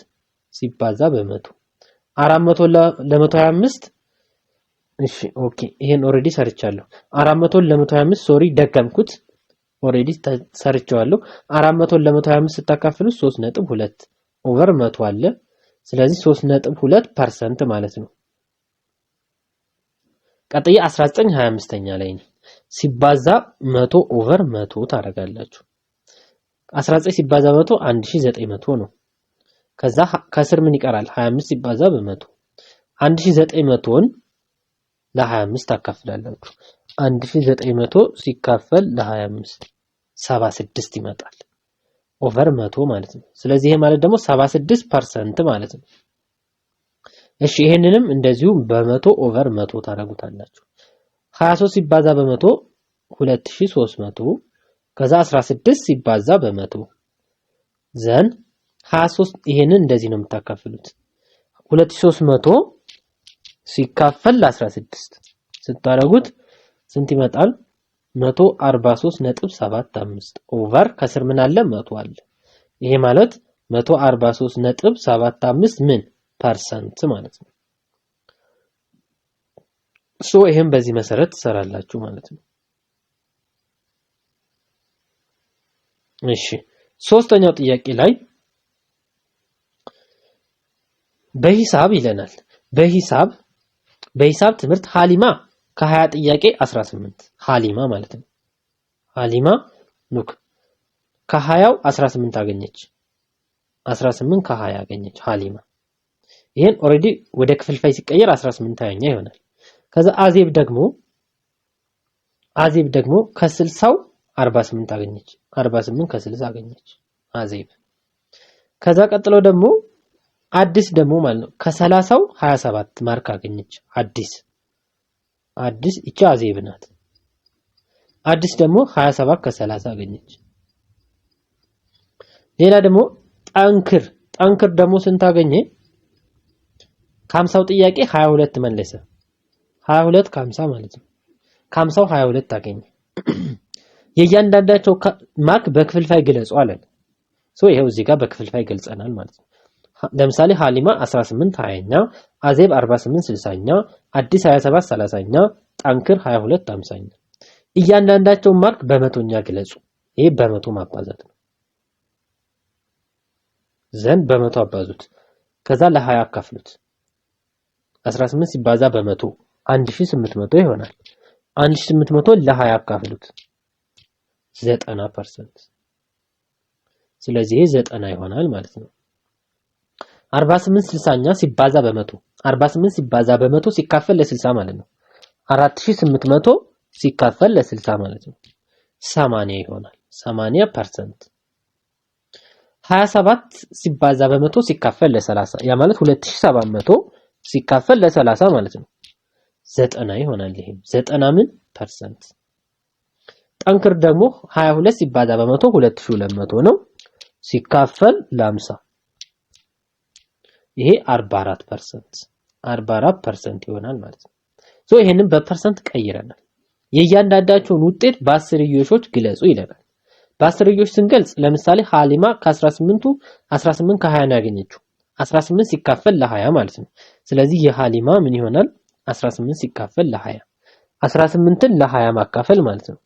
ሲባዛ በመቶ 400 ለ125 እሺ ኦኬ ይሄን ኦሬዲ ሰርቻለሁ። 400 ለ125 ሶሪ ደገምኩት። ኦሬዲ ሰርቼዋለሁ። 400 ለ125 ስታካፍሉት 3.2 ኦቨር 100 አለ። ስለዚህ 3.2% ማለት ነው። ቀጥዬ 1925ኛ ላይ ነው። ሲባዛ 100 ኦቨር 100 ታደርጋላችሁ። 19 ሲባዛ 100 1900 ነው። ከዛ ከስር ምን ይቀራል? 25 ሲባዛ በ100 1900ን ለ25 ታካፍላላችሁ። 1900 ሲካፈል ለ25 76 ይመጣል። ኦቨር 100 ማለት ነው። ስለዚህ ይሄ ማለት ደግሞ 76% ማለት ነው። እሺ ይሄንንም እንደዚሁ በ100 ኦቨር 100 ታደርጉታላችሁ። 23 ሲባዛ በ100 2300 ከዛ 16 ሲባዛ በ100 ዘን 23 ይሄንን እንደዚህ ነው የምታካፍሉት። 2300 ሲካፈል ለ16 ስታደርጉት ስንት ይመጣል? 143.75 ኦቨር ከስር ምን አለ? 100 አለ። ይሄ ማለት 143.75 ምን ፐርሰንት ማለት ነው። ሶ ይሄን በዚህ መሰረት ትሰራላችሁ ማለት ነው። እሺ ሶስተኛው ጥያቄ ላይ በሂሳብ ይለናል። በሂሳብ ትምህርት ሀሊማ ከ20 ጥያቄ 18 ሀሊማ ማለት ነው። ሀሊማ ሉክ ከ20ው 18 አገኘች። 18 ከ20 አገኘች ሀሊማ። ይሄን ኦሬዲ ወደ ክፍልፋይ ሲቀየር 18ኛ ይሆናል። ከዛ አዜብ ደግሞ ከ60ው 48 አገኘች። 48 ከ60 አገኘች አዜብ። ከዛ ቀጥሎ ደግሞ አዲስ ደግሞ ማለት ነው ከ30ው 27 ማርክ አገኘች አዲስ እቺ አዜብ ናት። አዲስ ደግሞ 27 ከ30 አገኘች። ሌላ ደግሞ ጠንክር ደግሞ ስንት አገኘ? ከ50ው ጥያቄ 22 መለሰ። 22 ከ50 ማለት ነው። ከ50ው 22 አገኘ። የእያንዳንዳቸው ማርክ በክፍልፋይ ግለጹ አለን። ሶ ይሄው እዚህ ጋር በክፍልፋይ ገልጸናል ማለት ነው። ለምሳሌ ሀሊማ 18 20ኛ፣ አዜብ 48 60ኛ፣ አዲስ 27 30ኛ፣ ጠንክር 22 50ኛ። እያንዳንዳቸው ማርክ በመቶኛ ግለጹ። ይሄ በመቶ ማባዛት ነው። ዘንድ በመቶ አባዙት። ከዛ ለ20 አካፍሉት። 18 ሲባዛ በመቶ 1800 ይሆናል። 1800 ለ20 አካፍሉት 90%። ስለዚህ 90 ይሆናል ማለት ነው። 48 60ኛ ሲባዛ በመቶ 48 ሲባዛ በመቶ ሲካፈል ለ60 ማለት ነው። 4800 ሲካፈል ለ60 ማለት ነው 80 ይሆናል። 80%። 27 ሲባዛ በመቶ ሲካፈል ለ30 ያ ማለት 2700 ሲካፈል ለ30 ማለት ነው 90 ይሆናል። ይሄም 90 ምን ፐርሰንት። ጠንክር ደግሞ 22 ሲባዛ በመቶ 2200 ነው ሲካፈል ለ50 ይሄ 44% 44% ይሆናል ማለት ነው። ሶ ይሄንን በፐርሰንት ቀይረናል። የእያንዳንዳቸውን ውጤት በአስርዮሾች ግለጹ ይለናል። በአስርዮሽ ስንገልጽ ለምሳሌ ሀሊማ ከ18ቱ 18 ከ20 ነው ያገኘችው። 18 ሲካፈል ለ20 ማለት ነው። ስለዚህ የሀሊማ ምን ይሆናል? 18 ሲካፈል ለ20 18ን ለ20 ማካፈል ማለት ነው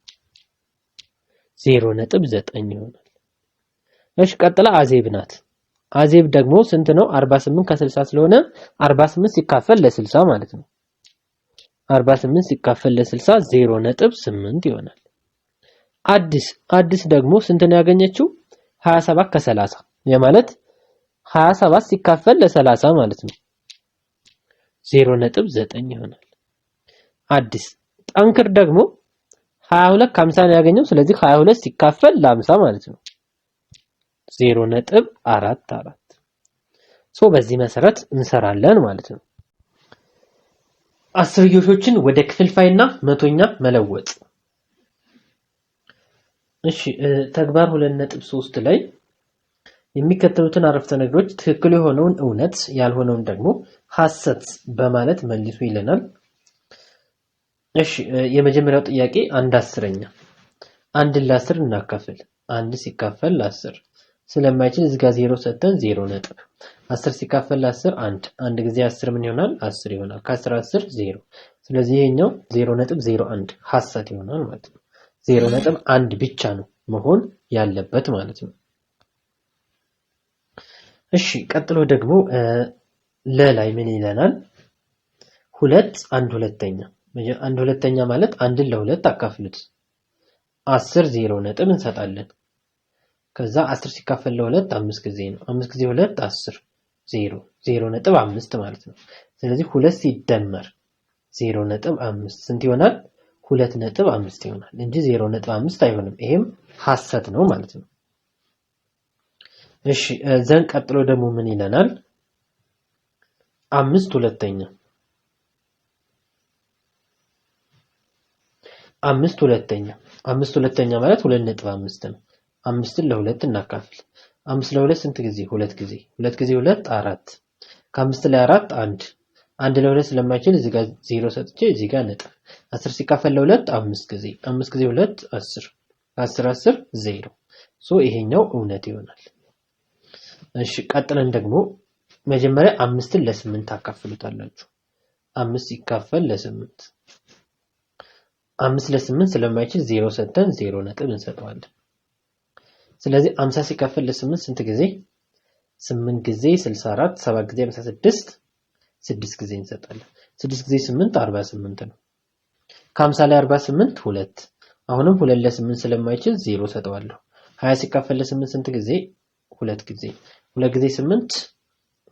0.9 ይሆናል። እሺ ቀጥላ አዜብ ናት። አዜብ ደግሞ ስንት ነው? 48 ከ60 ስለሆነ 48 ሲካፈል ለ60 ማለት ነው። 48 ሲካፈል ለ60 0.8 ይሆናል። አዲስ ደግሞ ስንት ነው ያገኘችው? 27 ከ30 ያ ማለት 27 ሲካፈል ለ30 ማለት ነው 0.9 ይሆናል። አዲስ ጠንክር ደግሞ 22 ከ50 ነው ያገኘው። ስለዚህ 22 ሲካፈል ለ50 ማለት ነው 0.44 ሶ በዚህ መሰረት እንሰራለን ማለት ነው። አስርዮሾችን ወደ ክፍልፋይና መቶኛ መለወጥ። እሺ ተግባር 2.3 ላይ የሚከተሉትን አረፍተ ነገሮች ትክክል የሆነውን እውነት ያልሆነውን ደግሞ ሐሰት በማለት መልሱ ይለናል። እሺ የመጀመሪያው ጥያቄ 1/10ኛ አንድን ለ10 እናካፍል። 1 ሲካፈል ለ10 ስለማይችል እዚህ ጋር 0 ሰጥተን 0 ነጥብ 10 ሲካፈል ለ10 1 ጊዜ 10 ምን ይሆናል? 10 ይሆናል። ከ10 10 0 ስለዚህ ይሄኛው 0.01 ሐሰት ይሆናል ማለት ነው። 0.1 ብቻ ነው መሆን ያለበት ማለት ነው። እሺ ቀጥሎ ደግሞ ለላይ ምን ይለናል? 2 1/2 1/2 ማለት 1ን ለ2 አካፍሉት 10 0 ነጥብ እንሰጣለን። ከዛ 10 ሲካፈል ለ2 5 ጊዜ ነው። 5 ጊዜ 2 10 0.5 ማለት ነው። ስለዚህ 2 ሲደመር 0.5 ስንት ይሆናል? 2.5 ይሆናል እንጂ 0.5 አይሆንም። ይሄም ሐሰት ነው ማለት ነው። እሺ ዘን ቀጥሎ ደግሞ ምን ይለናል? 5/2 5/2 ማለት 2.5 ነው። 5ን ለ2 እናካፍል። 5 ለ2 ስንት ጊዜ? 2 ጊዜ 2 ጊዜ 2 4 ከ5 ላይ 4 1 1 ለ2 ስለማይችል እዚህ ጋር 0 ሰጥቼ እዚህ ጋር ነጥብ 10 ሲካፈል ለ2 5 ጊዜ 5 ጊዜ 2 10 10 10 0 ሶ ይሄኛው እውነት ይሆናል። እሺ ቀጥለን ደግሞ መጀመሪያ 5ን ለ8 ታካፍሉታላችሁ። 5 ሲካፈል ለ8 5 ለ8 ስለማይችል 0 ሰጥተን 0 ነጥብ እንሰጠዋለን። ስለዚህ 50 ሲካፈል ለ8 ስንት ጊዜ? 8 ጊዜ 64 7 ጊዜ 56 6 ጊዜ እንሰጣለን። 6 ጊዜ 8 48 ነው። ከ50 ላይ 48 2 አሁንም 2 ለ8 ስለማይችል 0 ሰጠዋለሁ። 20 ሲካፈል ለ8 ስንት ጊዜ? 2 ጊዜ 2 ጊዜ 8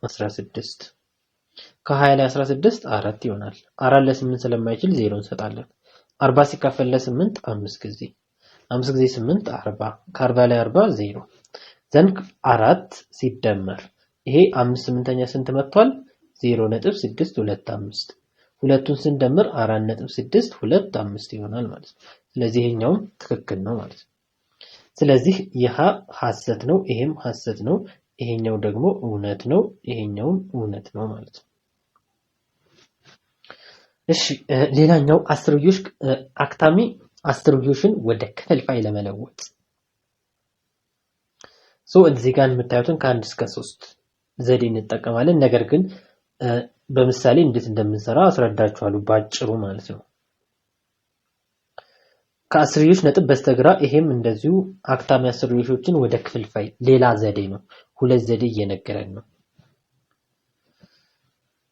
16 ከ20 ላይ 16 4 ይሆናል። 4 ለ8 ስለማይችል 0 እንሰጣለን። 40 ሲካፈል ለ8 5 ጊዜ 5 ጊዜ 8 40 ከ40 ላይ 40 0 ዘንድ 4 ሲደመር ይሄ 5/8 ስንት መጥቷል? 0.625 ሁለቱን ስንደምር 4.625 ይሆናል ማለት ነው። ስለዚህ ይሄኛውም ትክክል ነው ማለት ነው። ስለዚህ ይሄ ሐሰት ነው፣ ይሄም ሐሰት ነው፣ ይሄኛው ደግሞ እውነት ነው፣ ይሄኛውም እውነት ነው ማለት ነው። እሺ ሌላኛው አስርዮሽ አክታሚ አስርዮሽን ወደ ክፍልፋይ ለመለወጥ እዚህ ጋር የምታዩትን ከ1 እስከ 3 ዘዴ እንጠቀማለን። ነገር ግን በምሳሌ እንዴት እንደምንሰራ አስረዳችኋለሁ ባጭሩ ማለት ነው። ከአስርዮሽ ነጥብ በስተግራ ይሄም እንደዚሁ አክታሚ አስርዮሾችን ወደ ክፍልፋይ ሌላ ዘዴ ነው። ሁለት ዘዴ እየነገረን ነው።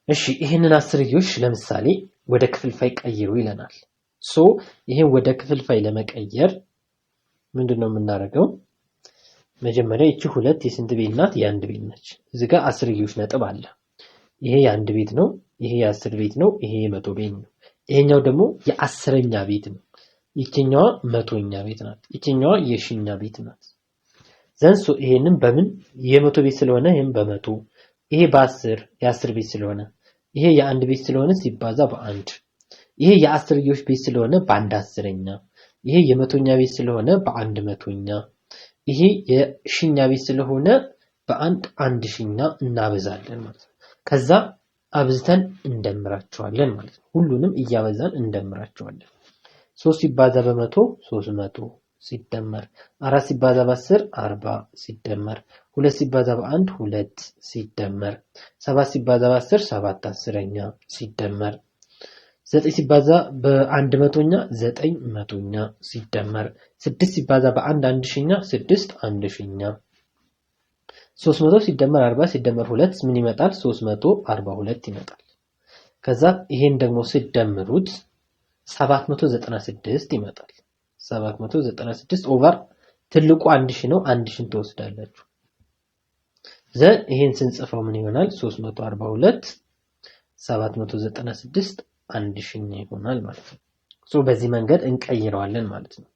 እሺ ይሄንን አስርዮሽ ለምሳሌ ወደ ክፍልፋይ ቀይሩ ይለናል። ይሄን ወደ ክፍልፋይ ለመቀየር ምንድነው የምናደርገው? መጀመሪያ እቺ 2 የስንት ቤት ናት? የአንድ ቤት ነች። እዚህ ጋር አስርዮሽ ነጥብ አለ። ይሄ የአንድ ቤት ነው፣ ይሄ የ10 ቤት ነው፣ ይሄ የ100 ቤት ነው። ይሄኛው ደግሞ የ10ኛ ቤት ነው። ይቺኛዋ 100ኛ ቤት ናት። ይቺኛዋ የሺኛ ቤት ናት። ዘንሶ ይሄንን በምን የ100 ቤት ስለሆነ ይሄን በ100 ይሄ በ10 የ10 ቤት ስለሆነ ይሄ የአንድ ቤት ስለሆነ ሲባዛ በ1 ይሄ የአስርዮሽ ቤት ስለሆነ በ1 10ኛ ይሄ የ100ኛ ቤት ስለሆነ በ1 100ኛ ይሄ የሺኛ ቤት ስለሆነ በ1 1000ኛ እናበዛለን ማለት ነው። ከዛ አብዝተን እንደምራቸዋለን ማለት ነው። ሁሉንም እያበዛን እንደምራቸዋለን። 3 ሲባዛ በ100 300 ሲደመር 4 ሲባዛ በ10 40 ሲደመር 2 ሲባዛ በ1 2 ሲደመር 7 ሲባዛ በ10 7 10ኛ ሲደመር 9 ሲባዛ በ1 100ኛ 9 100ኛ ሲደመር 6 ሲባዛ በ1 1000ኛ 6 1000ኛ 300 ሲደመር 40 ሲደመር 2 ምን ይመጣል? 342 ይመጣል። ከዛ ይሄን ደግሞ ሲደምሩት 796 ይመጣል። 796 ኦቨር ትልቁ 1000 ነው። 1000ን ትወስዳላችሁ። ዘን ይሄን ስንጽፈው ምን ይሆናል? 342 796 1000 ይሆናል ማለት ነው። በዚህ መንገድ እንቀይረዋለን ማለት ነው።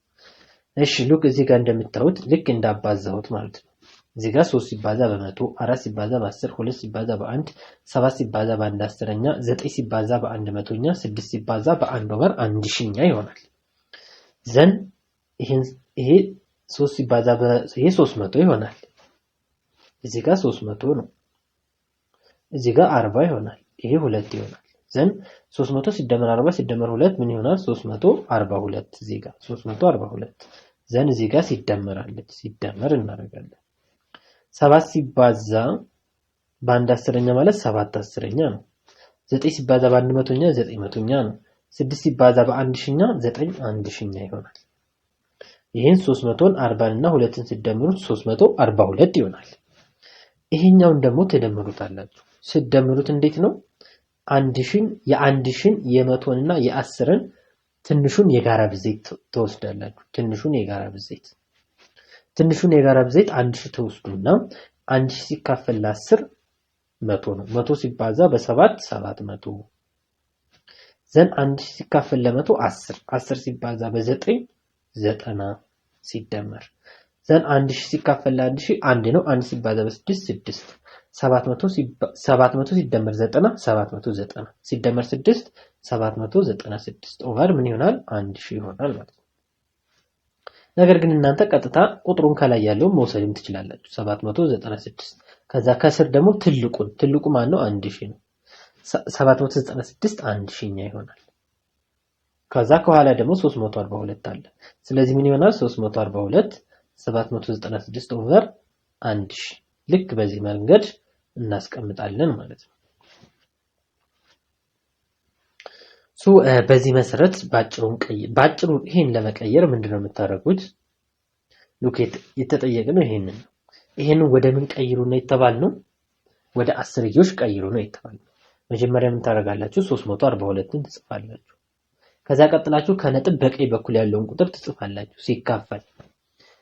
እሺ ሉክ እዚህ ጋር እንደምታዩት ልክ እንዳባዛሁት ማለት ነው። እዚህ ጋር 3 ሲባዛ በ100 4 ሲባዛ በ10 2 ሲባዛ በ1 7 ሲባዛ በ1 10ኛ 9 ሲባዛ በ1 100ኛ 6 ሲባዛ በ1 ኦቨር 1000ኛ ይሆናል። ዘን ይሄ 3 ሲባዛ ይሄ 300 ይሆናል። እዚህ ጋር 300 ነው። እዚህ ጋር 40 ይሆናል። ይሄ 2 ይሆናል። ዘን 300 ሲደመር 40 ሲደመር 2 ምን ይሆናል? 342 እዚህ ጋር 342 ዘን እዚህ ጋር ሲደመራለች ሲደመር እናደርጋለን። 7 ሲባዛ በ1 10ኛ ማለት 7 10ኛ ነው። 9 ሲባዛ በ1 100ኛ 9 100ኛ ነው። 6 ሲባዛ በ1000ኛ 9 1000ኛ ይሆናል። ይሄን 300ን 40 እና 2ን ሲደምሩት 342 ይሆናል። ይሄኛውን ደግሞ ተደምሩታላችሁ። ሲደምሩት እንዴት ነው? የአንድሽን የ100ን እና የ10ን ትንሹን የጋራ ብዜት ተወስዳላችሁ። ትንሹን የጋራ ብዜት 1000 ተወስዱና 1000 ሲካፈል ለ10 100 ነው። 100 ሲባዛ በ7 700 ዘን 1000 ሲካፈል ለ100 10 10 ሲባዛ በ9 90 ሲደመር ዘን 1000 ሲካፈል ለ1000 1 ነው። 1 ሲባዛ በ6 6 700 ሲደመር 90 790 ሲደመር 6 796 ኦቨር ምን ይሆናል? 1000 ይሆናል ማለት ነው። ነገር ግን እናንተ ቀጥታ ቁጥሩን ከላይ ያለውን መውሰድም ትችላላችሁ። 796 ከዛ ከስር ደግሞ ትልቁ ማን ነው? 1000 ነው። 796 1000ኛ ይሆናል። ከዛ ከኋላ ደግሞ 342 አለ። ስለዚህ ምን ይሆናል? 342 796 ኦቨር 1000 ልክ በዚህ መንገድ እናስቀምጣለን ማለት ነው። በዚህ መሰረት ባጭሩ ይሄን ለመቀየር ምንድነው የምታደርጉት? ሉኬት የተጠየቅነው ይሄንን ወደ ምን ቀይሩ ነው የተባልነው? ወደ አስርዮሽ ቀይሩ ነው የተባልነው። መጀመሪያ ምን ታደርጋላችሁ? 342ን ትጽፋላችሁ። ከዛ ቀጥላችሁ ከነጥብ በቀኝ በኩል ያለውን ቁጥር ትጽፋላችሁ ሲካፈል።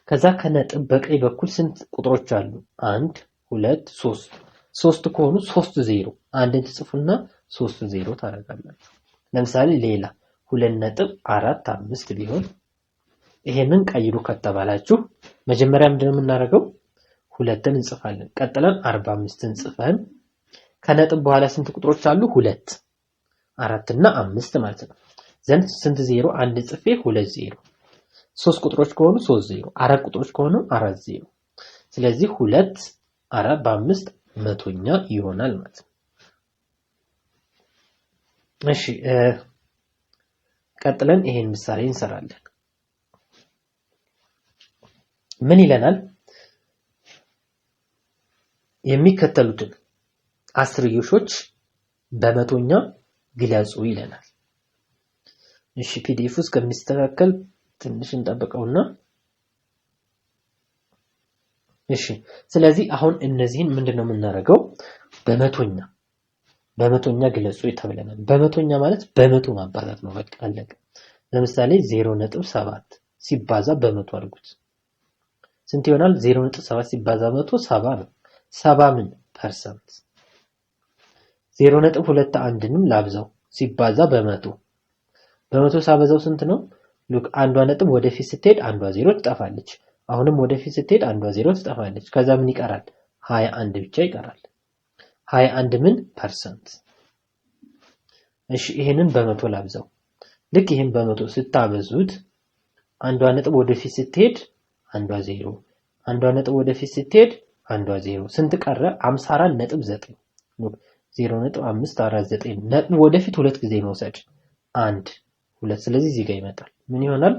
ከዛ ከነጥብ በቀኝ በኩል ስንት ቁጥሮች አሉ? 1 2 3 3 ከሆኑ 3 0 አንድን ትጽፉና 3 0 ታደርጋላችሁ። ለምሳሌ ሌላ 2.45 ቢሆን ይሄንን ቀይሩ ከተባላችሁ መጀመሪያ ምንድነው የምናደርገው? 2ን እንጽፋለን። ቀጥለን 45ን ጽፈን ከነጥብ በኋላ ስንት ቁጥሮች አሉ? 2 4 እና 5 ማለት ነው። ዘንድ ስንት 0 አንድ ጽፌ 2 0 3 ቁጥሮች ከሆኑ 3 0 4 ቁጥሮች ከሆኑ 4 0 ስለዚህ 2 4 በ5 መቶኛ ይሆናል ማለት ነው። እሺ ቀጥለን ይሄን ምሳሌ እንሰራለን። ምን ይለናል? የሚከተሉትን አስርዮሾች በመቶኛ ግለጹ ይለናል። እሺ ፒዲኤፍ ውስጥ ከሚስተካከል ትንሽ እንጠብቀውና እሺ ስለዚህ አሁን እነዚህን ምንድነው የምናደርገው? በመቶኛ ግለጹ ተብለናል። በመቶኛ ማለት በመቶ ማባዛት ነው። በቃ አለቀ። ለምሳሌ 0.7 ሲባዛ በመቶ አድርጉት። ስንት ይሆናል? 0.7 ሲባዛ በመቶ 70 ነው። 70 ምን ፐርሰንት? 0.21ንም ላብዛው ሲባዛ በመቶ ሳበዛው ስንት ነው? ሉክ አንዷ ነጥብ ወደፊት ስትሄድ አንዷ 0 ትጠፋለች። አሁንም ወደፊት ስትሄድ አንዷ 0 ትጠፋለች። ከዛ ምን ይቀራል? 21 ብቻ ይቀራል። 21 ምን ፐርሰንት? እሺ ይሄንን በመቶ ላብዛው። ልክ ይሄን በመቶ ስታበዙት አንዷ ነጥብ ወደፊት ስትሄድ አንዷ 0 አንዷ ነጥብ ወደፊት ስትሄድ አንዷ 0 ስንት ቀረ? 54.9 0.549 ነጥብ ወደፊት ሁለት ጊዜ መውሰድ 1 2 ስለዚህ እዚህ ጋር ይመጣል። ምን ይሆናል?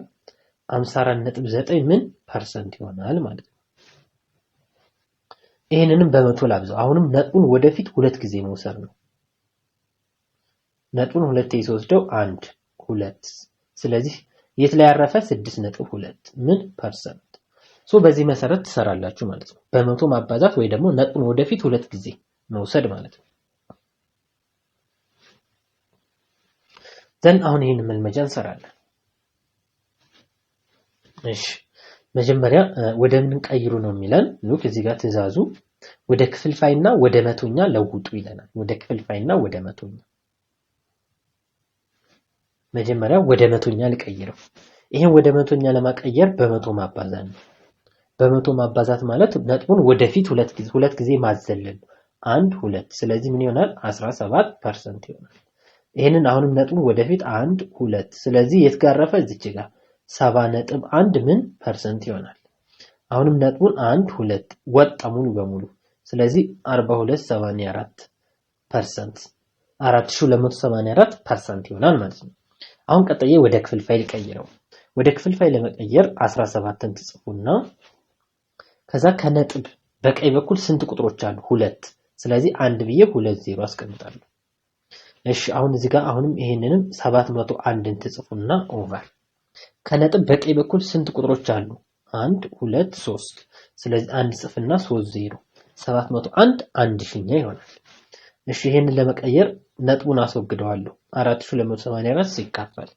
54.9 ምን ፐርሰንት ይሆናል ማለት ነው። ይሄንንም በመቶ ላብዛው። አሁንም ነጥቡን ወደፊት ሁለት ጊዜ መውሰድ ነው። ነጥቡን ሁለቴ ሲወስደው 1 2 ስለዚህ የት ላይ ያረፈ? 6.2 ምን ፐርሰንት። በዚህ መሰረት ትሰራላችሁ ማለት ነው። በመቶ ማባዛት ወይ ደግሞ ነጥቡን ወደፊት ሁለት ጊዜ መውሰድ ማለት ነው። አሁን ይሄንን መልመጃ እንሰራለን። እሺ መጀመሪያ ወደ ምን ቀይሩ ነው የሚለን? ሉክ እዚህ ጋር ትእዛዙ ወደ ክፍልፋይና ወደ መቶኛ ለውጡ ይለናል። ወደ ክፍልፋይና ወደ መቶኛ መጀመሪያ ወደ መቶኛ ልቀይረው። ይሄን ወደ መቶኛ ለማቀየር በመቶ ማባዛት ነው። በመቶ ማባዛት ማለት ነጥቡን ወደፊት ሁለት ጊዜ ማዘለል 1 2 ስለዚህ ምን ይሆናል? 17% ይሆናል። ይሄንን አሁንም ነጥቡን ወደፊት 1 2 ስለዚህ የት ጋር አረፈ? እዚች ጋር 70.1 ምን ፐርሰንት ይሆናል። አሁንም ነጥቡን 1 2 ወጣ ሙሉ በሙሉ ስለዚህ 42.84% 4284% ይሆናል ማለት ነው። አሁን ቀጥዬ ወደ ክፍልፋይ ልቀይረው። ወደ ክፍልፋይ ለመቀየር 17ን ትጽፉና ከዛ ከነጥብ በቀኝ በኩል ስንት ቁጥሮች አሉ? 2 ስለዚህ 1 ብዬ 2 0 አስቀምጣለሁ። እሺ አሁን እዚህ ጋር አሁንም ይሄንንም 701ን ትጽፉና ኦቨር ከነጥብ በቀኝ በኩል ስንት ቁጥሮች አሉ? 1 2 3 ስለዚህ አንድ ጽፍና 3 ዜሮ 701 1000ኛ ይሆናል። እሺ ይሄንን ለመቀየር ነጥቡን አስወግደዋለሁ። 4284 ሲካፈል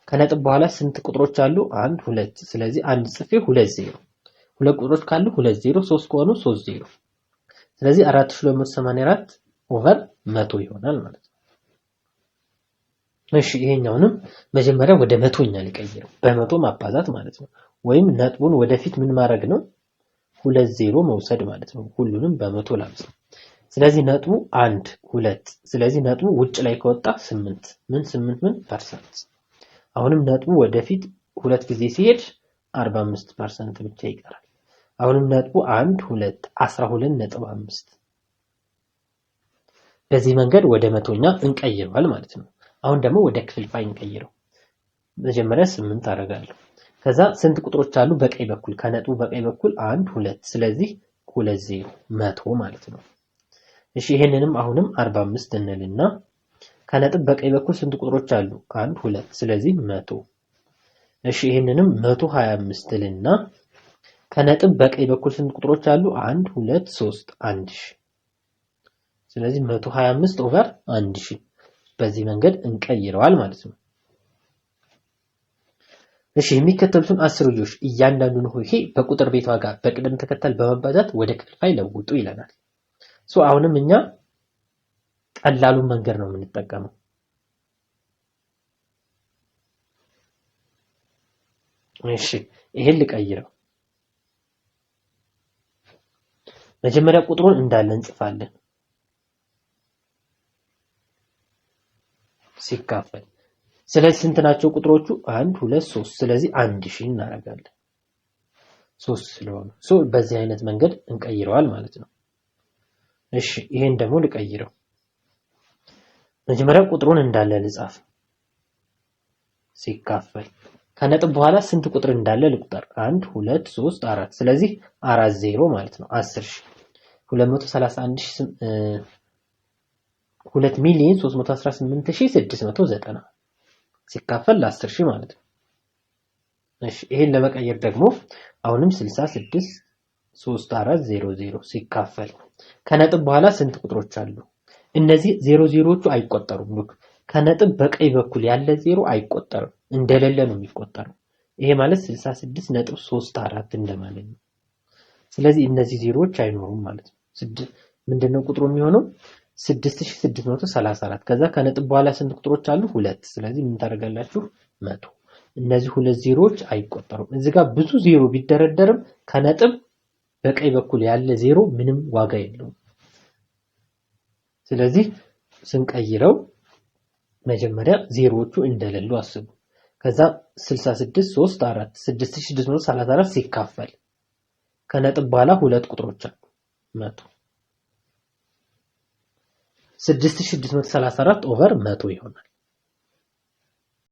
ከነጥብ በኋላ ስንት ቁጥሮች አሉ? 1 2 ስለዚህ አንድ ጽፌ 2 ዜሮ ሁለት ቁጥሮች ካሉ 2 ዜሮ 3 ከሆኑ 3 ዜሮ ስለዚህ 4284 ኦቨር 100 ይሆናል ማለት ነው። እሺ ይሄኛውንም መጀመሪያ ወደ መቶኛ ሊቀይረው በመቶ ማባዛት ማለት ነው። ወይም ነጥቡን ወደፊት ምን ማድረግ ነው? 2 ዜሮ መውሰድ ማለት ነው። ሁሉንም በመቶ ላምሳ ስለዚህ ነጥቡ 1 2 ስለዚህ ነጥቡ ውጭ ላይ ከወጣ 8 ምን ፐርሰንት አሁንም ነጥቡ ወደፊት ሁለት ጊዜ ሲሄድ 45% ብቻ ይቀራል። አሁንም ነጥቡ 1 2 12.5 በዚህ መንገድ ወደ መቶኛ እንቀይረዋል ማለት ነው። አሁን ደግሞ ወደ ክፍልፋይ እንቀይረው። መጀመሪያ 8 አደርጋለሁ። ከዛ ስንት ቁጥሮች አሉ በቀኝ በኩል? ከነጥቡ በቀኝ በኩል 1 2 ስለዚህ 2 ዜሮ 100 ማለት ነው። እሺ ይሄንንም አሁንም 45 እንልና ከነጥብ በቀኝ በኩል ስንት ቁጥሮች አሉ? 1 2 ስለዚህ 100። እሺ ይሄንንም 125 ልና ከነጥብ በቀኝ በኩል ስንት ቁጥሮች አሉ? 1 2 3 1000 ስለዚህ 125 ኦቨር 1000 በዚህ መንገድ እንቀይረዋል ማለት ነው። እሺ የሚከተሉትን አስርዮሽ እያንዳንዱን ሆሄ በቁጥር ቤት ዋጋ በቅደም ተከተል በመባዛት ወደ ክፍልፋይ ለውጡ ይለናል። አሁንም እኛ ቀላሉን መንገድ ነው የምንጠቀመው። እሺ ይሄን ልቀይረው። መጀመሪያ ቁጥሩን እንዳለ እንጽፋለን ሲካፈል ስለዚህ ስንት ናቸው ቁጥሮቹ? 1 2 3 ስለዚህ 1000 እናደርጋለን 3 ስለሆነ በዚህ አይነት መንገድ እንቀይረዋል ማለት ነው። እሺ ይሄን ደግሞ ልቀይረው። መጀመሪያ ቁጥሩን እንዳለ ልጻፍ ሲካፈል ከነጥብ በኋላ ስንት ቁጥር እንዳለ ልቁጠር 1 2 3 4 ስለዚህ 4 ዜሮ ማለት ነው 10000 2,318,690 ሲካፈል ለ10000 ማለት ነው። እሺ ይሄን ለመቀየር ደግሞ አሁንም 663400 ሲካፈል ከነጥብ በኋላ ስንት ቁጥሮች አሉ? እነዚህ ዜሮ ዜሮቹ አይቆጠሩም። ሉክ ከነጥብ በቀኝ በኩል ያለ ዜሮ አይቆጠርም እንደሌለ ነው የሚቆጠረው። ይሄ ማለት 66.34 እንደማለት ነው። ስለዚህ እነዚህ ዜሮዎች አይኖሩም ማለት ነው። ምንድነው ቁጥሩ የሚሆነው? 6634 ከዛ ከነጥብ በኋላ ስንት ቁጥሮች አሉ? 2 ስለዚህ ምን ታደርጋላችሁ? 100 እነዚህ ሁለት ዜሮዎች አይቆጠሩም። እዚህ ጋር ብዙ ዜሮ ቢደረደርም ከነጥብ በቀኝ በኩል ያለ ዜሮ ምንም ዋጋ የለውም። ስለዚህ ስንቀይረው መጀመሪያ ዜሮዎቹ እንደሌሉ አስቡ። ከዛ 6634 ሲካፈል ከነጥብ በኋላ ሁለት ቁጥሮች አሉ 100 6634 ኦቨር 100 ይሆናል።